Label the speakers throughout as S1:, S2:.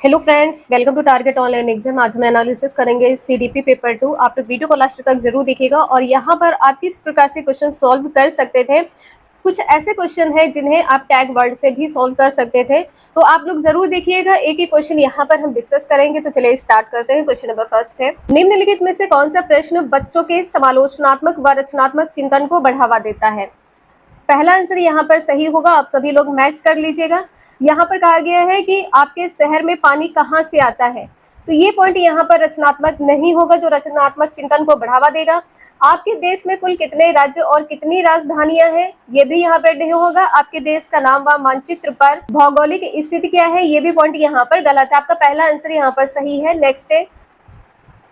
S1: Hello friends, welcome to Target Online Exam. आज हम analysis करेंगे सीडीपी पेपर 2। आप लोग वीडियो को लास्ट तक जरूर देखिएगा और यहाँ पर आप किस प्रकार से क्वेश्चन सॉल्व कर सकते थे। कुछ ऐसे क्वेश्चन हैं जिन्हें आप टैग वर्ड से भी सॉल्व कर सकते थे, तो आप लोग जरूर देखिएगा। एक ही क्वेश्चन यहाँ पर हम डिस्कस करेंगे, तो चलिए स्टार्ट करते हैं। क्वेश्चन नंबर फर्स्ट है, निम्नलिखित में से कौन सा प्रश्न बच्चों के समालोचनात्मक व रचनात्मक चिंतन को बढ़ावा देता है। पहला आंसर यहाँ पर सही होगा, आप सभी लोग मैच कर लीजिएगा। यहाँ पर कहा गया है कि आपके शहर में पानी कहाँ से आता है, तो ये पॉइंट यहाँ पर रचनात्मक नहीं होगा, जो रचनात्मक चिंतन को बढ़ावा देगा। आपके देश में कुल कितने राज्य और कितनी राजधानियां हैं, ये भी यहाँ पर नहीं होगा। आपके देश का नाम व मानचित्र पर भौगोलिक स्थिति क्या है, ये भी पॉइंट यहाँ पर गलत है। आपका पहला आंसर यहाँ पर सही है। नेक्स्ट है,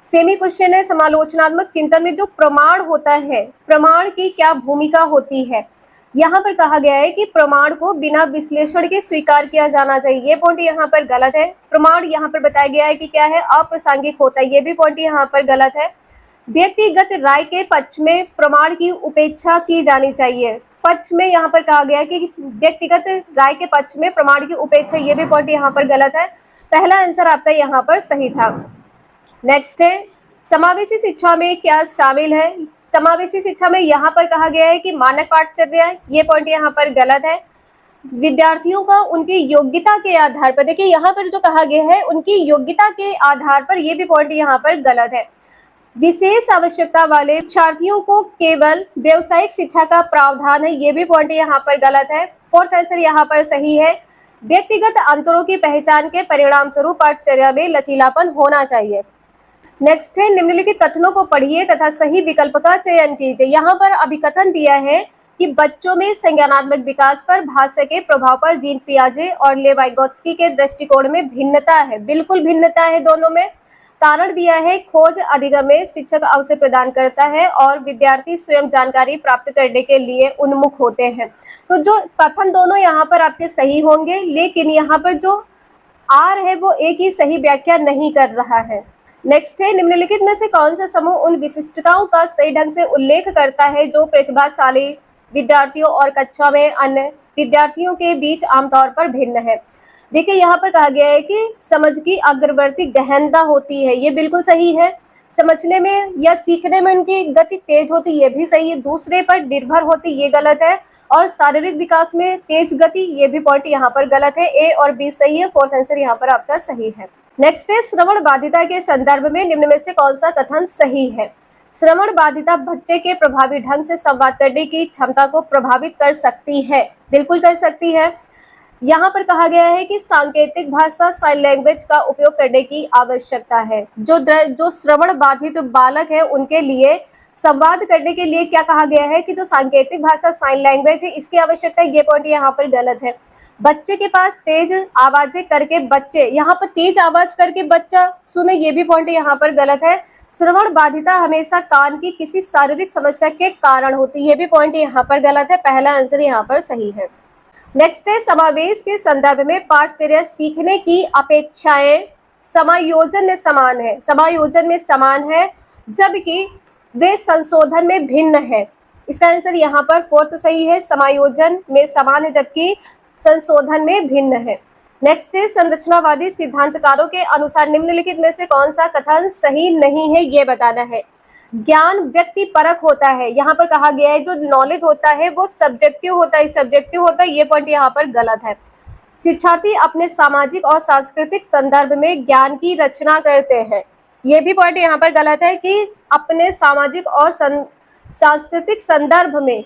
S1: सेमी क्वेश्चन है, समालोचनात्मक चिंतन में जो प्रमाण होता है, प्रमाण की क्या भूमिका होती है। यहाँ पर कहा गया है कि प्रमाण को बिना विश्लेषण के स्वीकार किया जाना चाहिए, ये पॉइंट यहाँ पर गलत है। प्रमाण यहाँ पर बताया गया है कि क्या है, अप्रासंगिक होता है, ये भी पॉइंट यहाँ पर गलत है। व्यक्तिगत राय के पक्ष में प्रमाण की उपेक्षा की जानी चाहिए, पक्ष में यहाँ पर कहा गया है कि व्यक्तिगत राय के पक्ष में प्रमाण की उपेक्षा, ये भी पॉइंट यहाँ पर गलत है। पहला आंसर आपका यहाँ पर सही था। नेक्स्ट है, समावेशी शिक्षा में क्या शामिल है। समावेशी शिक्षा में यहाँ पर कहा गया है कि मानक पाठचर्या, ये पॉइंट यहाँ पर गलत है। विद्यार्थियों का उनकी योग्यता के आधार पर, देखिए यहाँ पर जो कहा गया है उनकी योग्यता के आधार पर, ये भी पॉइंट यहाँ पर गलत है। विशेष आवश्यकता वाले शिक्षार्थियों को केवल व्यवसायिक शिक्षा का प्रावधान है, ये भी पॉइंट यहाँ पर गलत है। फोर्थ आंसर यहाँ पर सही है। व्यक्तिगत अंतरों की पहचान के परिणाम स्वरूप पाठचर्या में लचीलापन होना चाहिए। नेक्स्ट है, निम्नलिखित कथनों को पढ़िए तथा सही विकल्प का चयन कीजिए। यहाँ पर अभिकथन दिया है कि बच्चों में संज्ञानात्मक विकास पर भाष्य के प्रभाव पर जीन पियाजे और ले वाइगोत्स्की के दृष्टिकोण में भिन्नता है, बिल्कुल भिन्नता है दोनों में। कारण दिया है, खोज अधिगम में शिक्षक अवसर प्रदान करता है और विद्यार्थी स्वयं जानकारी प्राप्त करने के लिए उन्मुख होते हैं। तो जो कथन दोनों यहाँ पर आपके सही होंगे, लेकिन यहाँ पर जो आर है वो एक ही सही व्याख्या नहीं कर रहा है। नेक्स्ट है, निम्नलिखित में से कौन सा समूह उन विशिष्टताओं का सही ढंग से उल्लेख करता है जो प्रतिभाशाली विद्यार्थियों और कक्षा में अन्य विद्यार्थियों के बीच आमतौर पर भिन्न है। देखिए यहाँ पर कहा गया है कि समझ की अग्रवर्ती गहनता होती है, ये बिल्कुल सही है। समझने में या सीखने में उनकी गति तेज होती, ये भी सही है। दूसरे पर निर्भर होती, ये गलत है। और शारीरिक विकास में तेज गति, ये भी पॉइंट यहाँ पर गलत है। ए और बी सही है। फोर्थ आंसर यहाँ पर आपका सही है। नेक्स्ट है, श्रवण बाधिता के संदर्भ में निम्न में से कौन सा कथन सही है। श्रवण बाधिता बच्चे के प्रभावी ढंग से संवाद करने की क्षमता को प्रभावित कर सकती है, बिल्कुल कर सकती है। यहाँ पर कहा गया है कि सांकेतिक भाषा साइन लैंग्वेज का उपयोग करने की आवश्यकता है। जो श्रवण बाधित बालक है उनके लिए संवाद करने के लिए क्या कहा गया है कि जो सांकेतिक भाषा साइन लैंग्वेज है इसकी आवश्यकता है, ये पॉइंट यहाँ पर गलत है। बच्चे के पास तेज आवाजें करके बच्चे, यहाँ पर तेज आवाज करके बच्चा सुने, ये भी पॉइंट यहाँ पर गलत है। श्रवण बाधिता हमेशा कान की किसी शारीरिक समस्या के कारण होती है, ये भी पॉइंट यहाँ पर गलत है। पहला आंसर यहाँ पर सही है। नेक्स्ट है, समावेश के संदर्भ में पाठचर्या सीखने की अपेक्षाएं समायोजन में समान है, समायोजन में समान है जबकि वे संशोधन में भिन्न है। इसका आंसर यहाँ पर फोर्थ सही है, समायोजन में समान है जबकि संशोधन में भिन्न है। नेक्स्ट है, संरचनावादी सिद्धांतकारों के अनुसार निम्नलिखित में से कौन सा कथन सही नहीं है, ये बताना है। ज्ञान व्यक्ति परक होता है, यहाँ पर कहा गया है जो नॉलेज होता है वो सब्जेक्टिव होता है, सब्जेक्टिव होता है, ये पॉइंट यहाँ पर गलत है। शिक्षार्थी अपने सामाजिक और सांस्कृतिक संदर्भ में ज्ञान की रचना करते हैं, ये भी पॉइंट यहाँ पर गलत है कि अपने सामाजिक और सांस्कृतिक संदर्भ में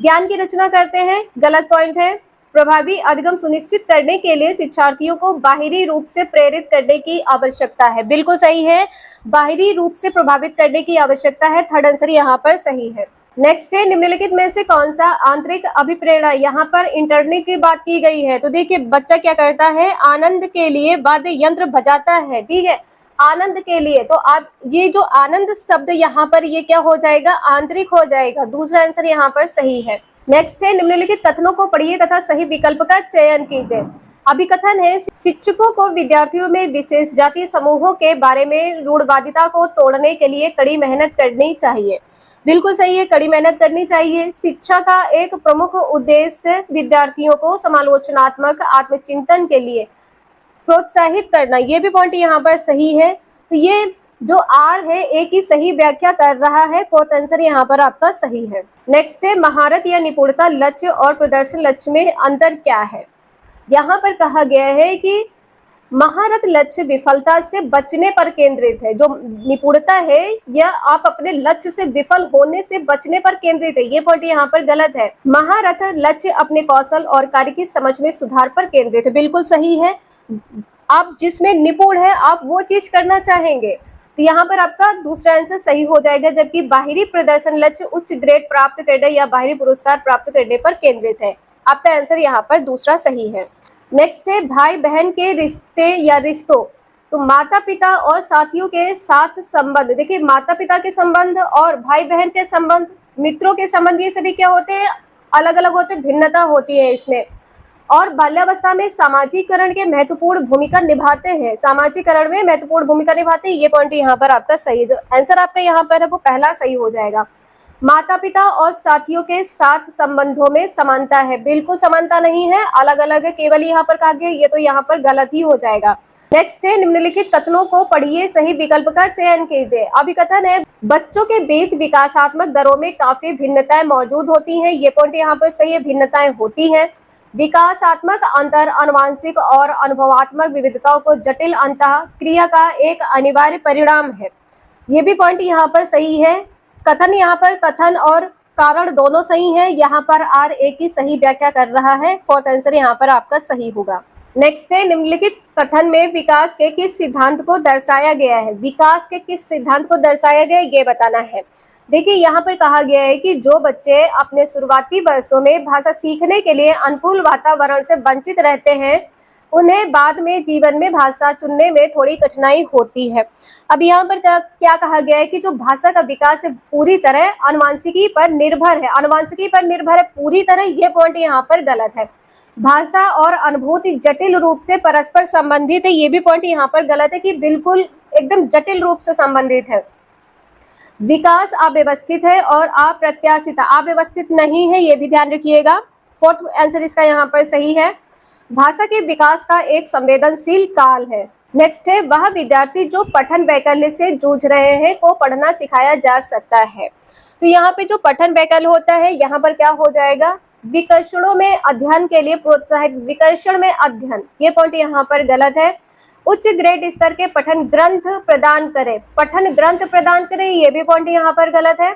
S1: ज्ञान की रचना करते हैं, गलत पॉइंट है। प्रभावी अधिगम सुनिश्चित करने के लिए शिक्षार्थियों को बाहरी रूप से प्रेरित करने की आवश्यकता है, बिल्कुल सही है। बाहरी रूप से प्रभावित करने की आवश्यकता है, थर्ड आंसर यहाँ पर सही है। नेक्स्ट है, निम्नलिखित में से कौन सा आंतरिक अभिप्रेरणा, यहाँ पर इंटरनल की बात की गई है। तो देखिए बच्चा क्या करता है, आनंद के लिए वाद्य यंत्र बजाता है, ठीक है, आनंद के लिए। तो आप ये जो आनंद शब्द यहाँ पर ये क्या हो जाएगा, आंतरिक हो जाएगा। दूसरा आंसर यहाँ पर सही है। नेक्स्ट है, निम्नलिखित कथनों को पढ़िए तथा सही विकल्प का चयन कीजिए। अभिकथन है, शिक्षकों को विद्यार्थियों में विशेष जातीय समूहों के बारे में रूढ़वादिता को तोड़ने के लिए कड़ी मेहनत करनी चाहिए, बिल्कुल सही है, कड़ी मेहनत करनी चाहिए। शिक्षा का एक प्रमुख उद्देश्य विद्यार्थियों को समालोचनात्मक आत्मचिंतन के लिए प्रोत्साहित करना, ये भी पॉइंट यहाँ पर सही है। तो ये जो आर है ए की सही व्याख्या कर रहा है, फोर्थ आंसर यहाँ पर आपका सही है। नेक्स्ट है महारत या निपुणता लक्ष्य और प्रदर्शन लक्ष्य में अंतर क्या है। यहाँ पर कहा गया है कि महारत लक्ष्य विफलता से बचने पर केंद्रित है, जो निपुणता है यह आप अपने लक्ष्य से विफल होने से बचने पर केंद्रित है, ये पॉइंट यहाँ पर गलत है। महारत लक्ष्य अपने कौशल और कार्य की समझ में सुधार पर केंद्रित है, बिल्कुल सही है। आप जिसमें निपुण है आप वो चीज करना चाहेंगे, तो यहाँ पर आपका दूसरा आंसर सही हो जाएगा। जबकि बाहरी प्रदर्शन लक्ष्य उच्च ग्रेड प्राप्त करने या बाहरी पुरस्कार प्राप्त करने पर केंद्रित है, आपका आंसर यहाँ पर दूसरा सही है। नेक्स्ट है भाई बहन के रिश्ते या रिश्तों, तो माता पिता और साथियों के साथ संबंध। देखिए माता पिता के संबंध और भाई बहन के संबंध, मित्रों के संबंध, ये सभी क्या होते हैं, अलग अलग होते हैं, भिन्नता होती है इसमें। और बाल्यावस्था में सामाजिकरण के महत्वपूर्ण भूमिका निभाते हैं, सामाजिकरण में महत्वपूर्ण भूमिका निभाते हैं, ये पॉइंट यहाँ पर आपका सही है। जो आंसर आपका यहाँ पर है वो पहला सही हो जाएगा। माता पिता और साथियों के साथ संबंधों में समानता है, बिल्कुल समानता नहीं है, अलग अलग है, केवल यहाँ पर कहा गया, ये तो यहाँ पर गलत ही हो जाएगा। नेक्स्ट है निम्नलिखित कथनों को पढ़िए, सही विकल्प का चयन कीजिए। अभिकथन है बच्चों के बीच विकासात्मक दरों में काफी भिन्नताएं मौजूद होती हैं, ये पॉइंट यहाँ पर सही है, भिन्नताएं होती हैं। विकासात्मक अंतर आनुवांशिक और अनुभवात्मक विविधताओं को जटिल अंतः क्रिया का एक अनिवार्य परिणाम है, ये भी पॉइंट यहाँ पर सही है। कथन, यहाँ पर कथन और कारण दोनों सही है, यहाँ पर आर ए की सही व्याख्या कर रहा है, फोर्थ आंसर यहाँ पर आपका सही होगा। नेक्स्ट है निम्नलिखित कथन में विकास के किस सिद्धांत को दर्शाया गया है, विकास के किस सिद्धांत को दर्शाया गया है ये बताना है। देखिए यहाँ पर कहा गया है कि जो बच्चे अपने शुरुआती वर्षों में भाषा सीखने के लिए अनुकूल वातावरण से वंचित रहते हैं उन्हें बाद में जीवन में भाषा चुनने में थोड़ी कठिनाई होती है। अब यहाँ पर क्या कहा गया है कि जो भाषा का विकास है पूरी तरह अनुवांशिकी पर निर्भर है, अनुवांशिकी पर निर्भर है पूरी तरह, ये पॉइंट यहाँ पर गलत है। भाषा और अनुभूति जटिल रूप से परस्पर संबंधित है, ये भी पॉइंट यहाँ पर गलत है कि बिल्कुल एकदम जटिल रूप से संबंधित है। विकास अव्यवस्थित है और अप्रत्याशित, अव्यवस्थित नहीं है, ये भी ध्यान रखिएगा, फोर्थ आंसर इसका यहाँ पर सही है। भाषा के विकास का एक संवेदनशील काल है। नेक्स्ट है वह विद्यार्थी जो पठन वैकल्य से जूझ रहे हैं को पढ़ना सिखाया जा सकता है। तो यहाँ पे जो पठन वैकल्य होता है यहाँ पर क्या हो जाएगा, विकर्षणों में अध्ययन के लिए प्रोत्साहित, विकर्षण में अध्ययन, ये पॉइंट यहाँ पर गलत है। उच्च ग्रेड स्तर के पठन ग्रंथ प्रदान करें, पठन ग्रंथ प्रदान करें, ये भी पॉइंट यहाँ पर गलत है।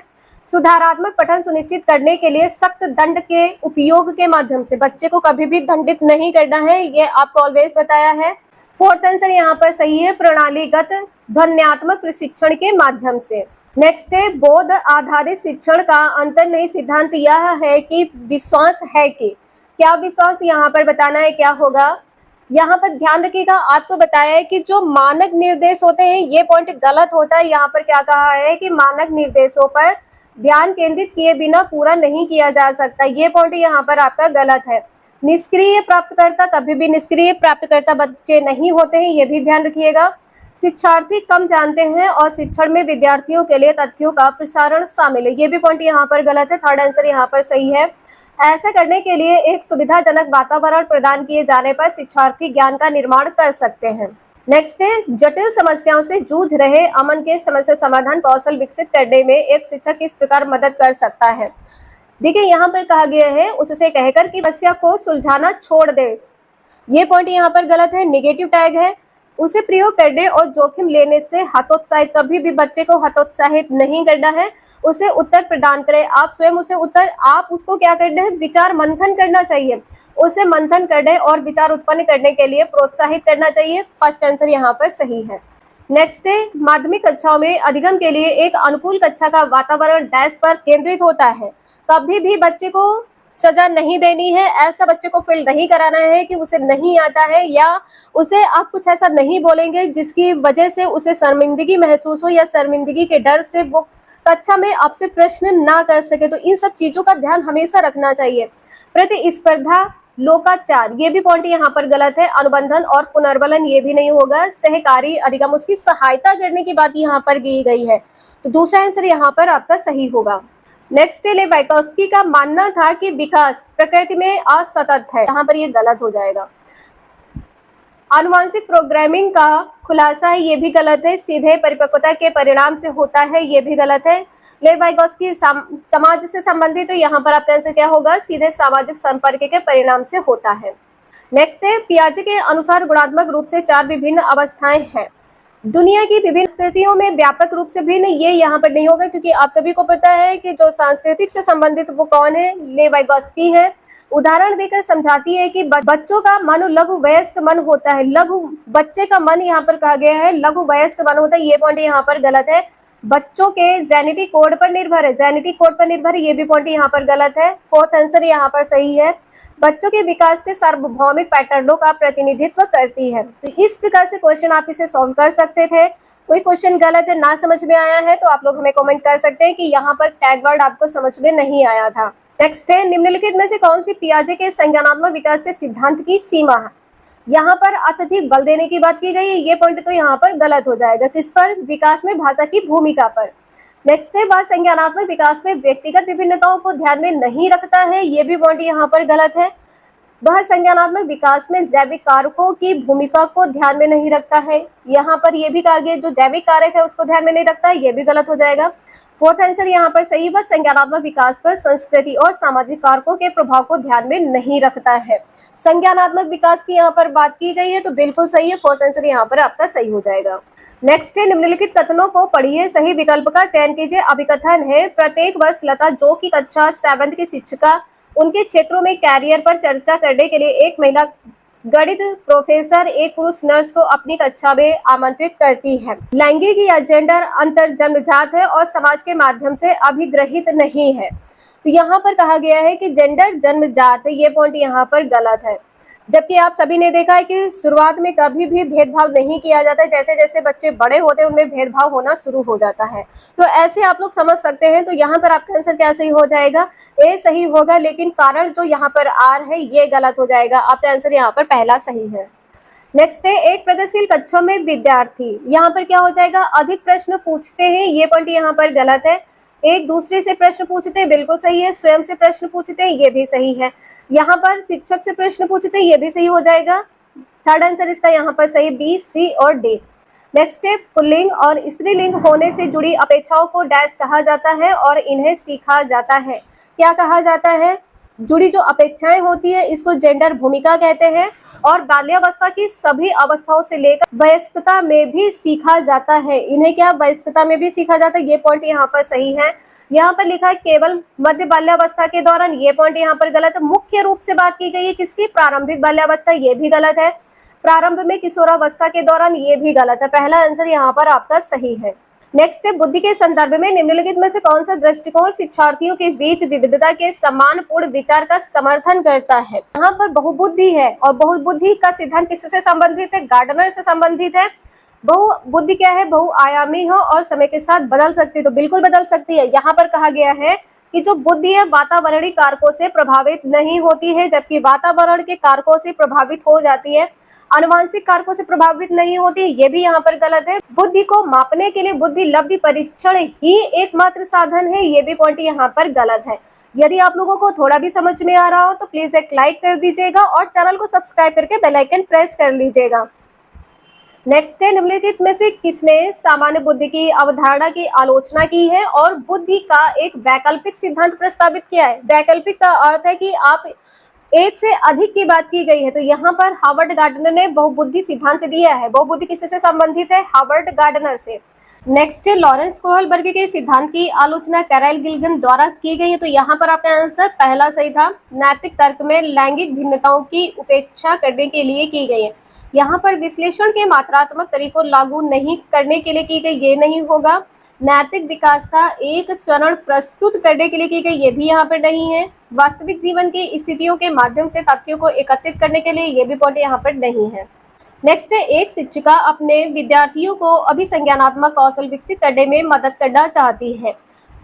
S1: सुधारात्मक पठन सुनिश्चित करने के लिए सख्त दंड के उपयोग के माध्यम से, बच्चे को कभी भी दंडित नहीं करना है, ये आपको ऑलवेज बताया है। फोर्थ आंसर यहाँ पर सही है, प्रणालीगत ध्वन्यात्मक प्रशिक्षण के माध्यम से। नेक्स्ट है बोध आधारित शिक्षण का अंतर्निहित सिद्धांत यह है कि विश्वास है कि, क्या विश्वास यहाँ पर बताना है, क्या होगा यहाँ पर ध्यान रखिएगा। आपको बताया है कि जो मानक निर्देश होते हैं ये पॉइंट गलत होता है। यहाँ पर क्या कहा है कि मानक निर्देशों पर ध्यान केंद्रित किए बिना पूरा नहीं किया जा सकता, ये पॉइंट यहाँ पर आपका गलत है। निष्क्रिय प्राप्तकर्ता, कभी भी निष्क्रिय प्राप्तकर्ता बच्चे नहीं होते हैं, ये भी ध्यान रखिएगा। शिक्षार्थी कम जानते हैं और शिक्षण में विद्यार्थियों के लिए तथ्यों का प्रसारण शामिल है, ये भी पॉइंट यहाँ पर गलत है, थर्ड आंसर यहाँ पर सही है। ऐसा करने के लिए एक सुविधाजनक वातावरण प्रदान किए जाने पर शिक्षार्थी ज्ञान का निर्माण कर सकते हैं। नेक्स्ट है जटिल समस्याओं से जूझ रहे अमन के समस्या समाधान कौशल विकसित करने में एक शिक्षक किस प्रकार मदद कर सकता है। देखिए यहाँ पर कहा गया है उससे कहकर कि समस्या को सुलझाना छोड़ दे, ये पॉइंट यहाँ पर गलत है, नेगेटिव टैग है। उसे प्रयोग करने और जोखिम लेने से हतोत्साहित, कभी भी बच्चे को हतोत्साहित नहीं करना है, उसे उत्तर प्रदान करें, आप स्वयं उसे उत्तर, आप उसको क्या करना है, विचार मंथन करना चाहिए, उसे मंथन करने और विचार उत्पन्न करने के लिए प्रोत्साहित करना चाहिए, फर्स्ट आंसर यहाँ पर सही है। नेक्स्ट है माध्यमिक कक्षाओं में अधिगम के लिए एक अनुकूल कक्षा का वातावरण डैश पर केंद्रित होता है। कभी भी बच्चे को सजा नहीं देनी है, ऐसा बच्चे को फील नहीं कराना है कि उसे नहीं आता है, या उसे आप कुछ ऐसा नहीं बोलेंगे जिसकी वजह से उसे शर्मिंदगी महसूस हो या शर्मिंदगी के डर से वो कक्षा में आपसे प्रश्न ना कर सके। तो इन सब चीजों का ध्यान हमेशा रखना चाहिए। प्रतिस्पर्धा, लोकाचार, ये भी पॉइंट यहाँ पर गलत है। अनुबंधन और पुनर्बलन, ये भी नहीं होगा। सहकारी अधिगम, उसकी सहायता करने की बात यहाँ पर की गई है, तो दूसरा आंसर यहाँ पर आपका सही होगा। नेक्स्ट है लेवाइकोस्की का मानना था कि विकास प्रकृति में असतत है, यहाँ पर ये गलत हो जाएगा। आनुवांशिक प्रोग्रामिंग का खुलासा है, ये भी गलत है। सीधे परिपक्वता के परिणाम से होता है, ये भी गलत है। लेव वाइगोत्स्की समाज से संबंधित, तो यहाँ पर आपका आंसर क्या होगा, सीधे सामाजिक संपर्क के परिणाम से होता है। नेक्स्ट है, पियाजे के अनुसार गुणात्मक रूप से 4 विभिन्न अवस्थाएं हैं। दुनिया की विभिन्न संस्कृतियों में व्यापक रूप से भिन्न, ये यहाँ पर नहीं होगा, क्योंकि आप सभी को पता है कि जो सांस्कृतिक से संबंधित वो कौन है, लेव वाइगोत्स्की है। उदाहरण देकर समझाती है कि बच्चों का मन लघु वयस्क मन होता है। लघु बच्चे का मन यहाँ पर कहा गया है, लघु वयस्क मन होता है, ये पॉइंट यहाँ पर गलत है। बच्चों के जेनेटिक कोड पर निर्भर है, जेनेटिक कोड पर निर्भर है, ये भी पॉइंट यहाँ पर गलत है। फोर्थ आंसर यहाँ पर सही है, बच्चों के विकास के सार्वभौमिक पैटर्नों का प्रतिनिधित्व करती है। तो इस प्रकार से क्वेश्चन आप इसे सॉल्व कर सकते थे। कोई क्वेश्चन गलत है, ना समझ में आया है, तो आप लोग हमें कमेंट कर सकते हैं कि यहाँ पर टैग वर्ड आपको समझ में नहीं आया था। नेक्स्ट है, निम्नलिखित में से कौन सी पियाजे के संज्ञानात्मक विकास के सिद्धांत की सीमा है। यहाँ पर अत्यधिक बल देने की बात की गई है, ये पॉइंट तो यहाँ पर गलत हो जाएगा। किस पर, विकास में भाषा की भूमिका पर। नेक्स्ट है, वह संज्ञानात्मक विकास में व्यक्तिगत विभिन्नताओं को ध्यान में नहीं रखता है, ये भी पॉइंट यहाँ पर गलत है। वह संज्ञानात्मक विकास में जैविक कारकों की भूमिका को ध्यान में नहीं रखता है, यहाँ पर यह भी कहा गया जो जैविक कारक है उसको ध्यान में नहीं रखता है, ये भी गलत हो जाएगा। फोर्थ आंसर यहाँ पर सही, वह संज्ञानात्मक विकास पर संस्कृति और सामाजिक कारकों के प्रभाव को ध्यान में नहीं रखता है। संज्ञानात्मक विकास की यहाँ पर बात की गई है, तो बिल्कुल सही है, फोर्थ आंसर यहाँ पर आपका सही हो जाएगा। नेक्स्ट है, निम्नलिखित कथनों को पढ़िए, सही विकल्प का चयन कीजिए। अभिकथन है, प्रत्येक वर्ष लता, जो की कक्षा 7 की शिक्षिका, उनके क्षेत्रों में कैरियर पर चर्चा करने के लिए एक महिला गणित प्रोफेसर एक पुरुष नर्स को अपनी कक्षा में आमंत्रित करती है। लैंगिक या जेंडर अंतर जन्मजात है और समाज के माध्यम से अभिग्रहित नहीं है। तो यहाँ पर कहा गया है कि जेंडर जन्मजात है, ये पॉइंट यहाँ पर गलत है। जबकि आप सभी ने देखा है कि शुरुआत में कभी भी भेदभाव नहीं किया जाता है, जैसे जैसे बच्चे बड़े होते हैं उनमें भेदभाव होना शुरू हो जाता है। तो ऐसे आप लोग समझ सकते हैं। तो यहाँ पर आपका आंसर क्या सही हो जाएगा, ए सही होगा, लेकिन कारण जो यहाँ पर आर है ये गलत हो जाएगा। आपका आंसर यहाँ पर पहला सही है। नेक्स्ट है, एक प्रगतिशील कक्षा में विद्यार्थी, यहाँ पर क्या हो जाएगा, अधिक प्रश्न पूछते हैं, ये पॉइंट यहाँ पर गलत है। एक दूसरे से प्रश्न पूछते हैं, बिल्कुल सही है। स्वयं से प्रश्न पूछते हैं, ये भी सही है। यहाँ पर शिक्षक से प्रश्न पूछते हैं, ये भी सही हो जाएगा। थर्ड आंसर इसका यहाँ पर सही, बी, सी और डी। नेक्स्ट है, पुल्लिंग और स्त्रीलिंग होने से जुड़ी अपेक्षाओं को डैश कहा जाता है और इन्हें सीखा जाता है। क्या कहा जाता है, जुड़ी जो अपेक्षाएं होती है इसको जेंडर भूमिका कहते हैं, और बाल्यावस्था की सभी अवस्थाओं से लेकर वयस्कता में भी सीखा जाता है। इन्हें क्या, वयस्कता में भी सीखा जाता है, ये पॉइंट यहाँ पर सही है। यहाँ पर लिखा है केवल मध्य बाल्यावस्था के दौरान, ये पॉइंट यहाँ पर गलत है। मुख्य रूप से बात की गई है किसकी, प्रारंभिक बाल्यावस्था, ये भी गलत है। प्रारंभ में किशोरावस्था के दौरान, ये भी गलत है। पहला आंसर यहाँ पर आपका सही है। नेक्स्ट है, बुद्धि के संदर्भ में निम्नलिखित में से कौन सा दृष्टिकोण शिक्षार्थियों के बीच विविधता के सम्मानपूर्ण विचार का समर्थन करता है। यहाँ पर बहुबुद्धि है, और बहुबुद्धि का सिद्धांत किससे संबंधित है, गार्डनर से संबंधित है। बहुबुद्धि क्या है, बहुआयामी हो और समय के साथ बदल सकती है, तो बिल्कुल बदल सकती है। यहाँ पर कहा गया है कि जो बुद्धि है वातावरणीय कारकों से प्रभावित नहीं होती है, जबकि वातावरण के कारकों से प्रभावित हो जाती है। आनुवांशिक कारकों से प्रभावित नहीं होती, ये भी यहाँ पर गलत है। बुद्धि को मापने के लिए बुद्धि लब्धि परीक्षण ही एकमात्र साधन है, ये भी पॉइंट यहाँ पर गलत है। यदि आप लोगों को थोड़ा भी समझ में आ रहा हो तो प्लीज एक लाइक कर दीजिएगा और चैनल को सब्सक्राइब करके बेल आइकन प्रेस कर लीजिएगा। नेक्स्ट है, निम्नलिखित में से किसने सामान्य बुद्धि की अवधारणा की आलोचना की है और बुद्धि का एक वैकल्पिक सिद्धांत प्रस्तावित किया है। वैकल्पिक का अर्थ है कि आप एक से अधिक की बात की गई है, तो यहाँ पर हार्वर्ड गार्डनर ने बहुबुद्धि सिद्धांत दिया है। बहुबुद्धि किससे संबंधित है, हार्वर्ड गार्डनर से। नेक्स्ट है, लॉरेंस कोहलबर्ग के सिद्धांत की आलोचना कैरल गिल्गन द्वारा की गई है, तो यहाँ पर आपका आंसर पहला सही था। नैतिक तर्क में लैंगिक भिन्नताओं की उपेक्षा करने के लिए की गई है। यहाँ पर विश्लेषण के मात्रात्मक तरीकों लागू नहीं करने के लिए की गई, ये नहीं होगा। नैतिक विकास का एक चरण प्रस्तुत करने के लिए की गई, ये भी यहाँ पर नहीं है। वास्तविक जीवन की स्थितियों के माध्यम से तथ्यों को एकत्रित करने के लिए, ये भी पॉइंट यहाँ पर नहीं है। नेक्स्ट है, एक शिक्षिका अपने विद्यार्थियों को अभिसंज्ञानात्मक कौशल विकसित करने में मदद करना चाहती है।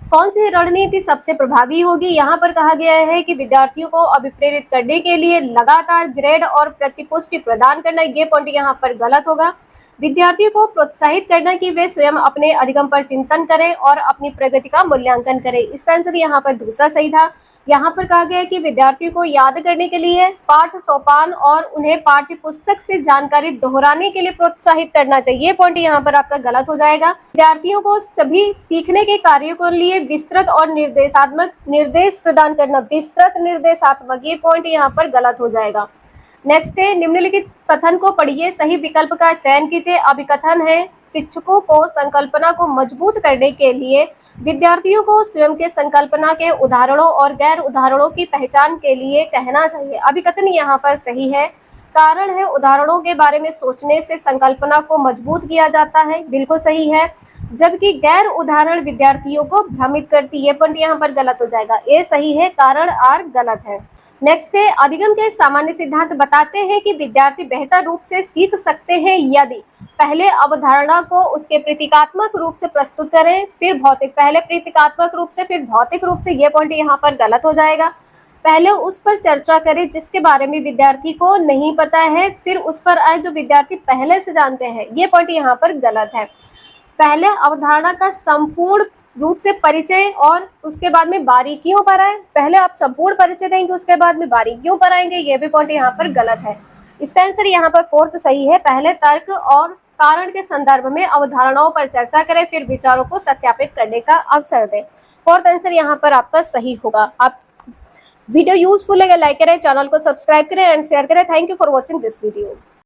S1: कौन सी रणनीति सबसे प्रभावी होगी। यहाँ पर कहा गया है कि विद्यार्थियों को अभिप्रेरित करने के लिए लगातार ग्रेड और प्रतिपुष्टि प्रदान करना, ये पॉइंट यहाँ पर गलत होगा। विद्यार्थियों को प्रोत्साहित करना कि वे स्वयं अपने अधिगम पर चिंतन करें और अपनी प्रगति का मूल्यांकन करें, इसका आंसर यहाँ पर दूसरा सही था। यहाँ पर कहा गया है कि विद्यार्थियों को याद करने के लिए पाठ सोपान और उन्हें पाठ्य पुस्तक से जानकारी दोहराने के लिए प्रोत्साहित करना चाहिए। ये पॉइंट यहाँ पर आपका गलत हो जाएगा। विद्यार्थियों को सभी सीखने के कार्यों के लिए विस्तृत और निर्देशात्मक निर्देश प्रदान करना, विस्तृत निर्देशात्मक, ये पॉइंट यहाँ पर गलत हो जाएगा। नेक्स्ट है, निम्नलिखित कथन को पढ़िए, सही विकल्प का चयन कीजिए। अभिकथन है, शिक्षकों को संकल्पना को मजबूत करने के लिए विद्यार्थियों को स्वयं के संकल्पना के उदाहरणों और गैर उदाहरणों की पहचान के लिए कहना चाहिए। अभिकथन यहाँ पर सही है। कारण है, उदाहरणों के बारे में सोचने से संकल्पना को मजबूत किया जाता है, बिल्कुल सही है। जबकि गैर उदाहरण विद्यार्थियों को भ्रमित करती है, पॉइंट यहाँ पर गलत हो जाएगा। ए सही है, कारण आर गलत है। नेक्स्ट है, अधिगम के सामान्य सिद्धांत बताते हैं कि विद्यार्थी बेहतर रूप से सीख सकते हैं यदि पहले अवधारणा को उसके प्रतीकात्मक रूप से प्रस्तुत करें, फिर भौतिक, पहले प्रतीकात्मक रूप से फिर भौतिक रूप से, ये पॉइंट यहाँ पर गलत हो जाएगा। पहले उस पर चर्चा करें जिसके बारे में विद्यार्थी को नहीं पता है, फिर उस पर आए जो विद्यार्थी पहले से जानते हैं, ये पॉइंट यहाँ पर गलत है। पहले अवधारणा का संपूर्ण रूप से परिचय और उसके बाद में बारीकियों पर आए, पहले आप संपूर्ण परिचय देंगे उसके बाद में बारीकियों पर आएंगे, ये भी पॉइंट यहाँ पर गलत है। इसका आंसर यहाँ पर फोर्थ सही है। पहले तर्क और कारण के संदर्भ में अवधारणाओं पर चर्चा करें, फिर विचारों को सत्यापित करने का अवसर दें। फोर्थ आंसर यहाँ पर आपका सही होगा। आप वीडियो यूजफुल लगे लाइक करें, चैनल को सब्सक्राइब करें एंड शेयर करें। Thank you for watching this video.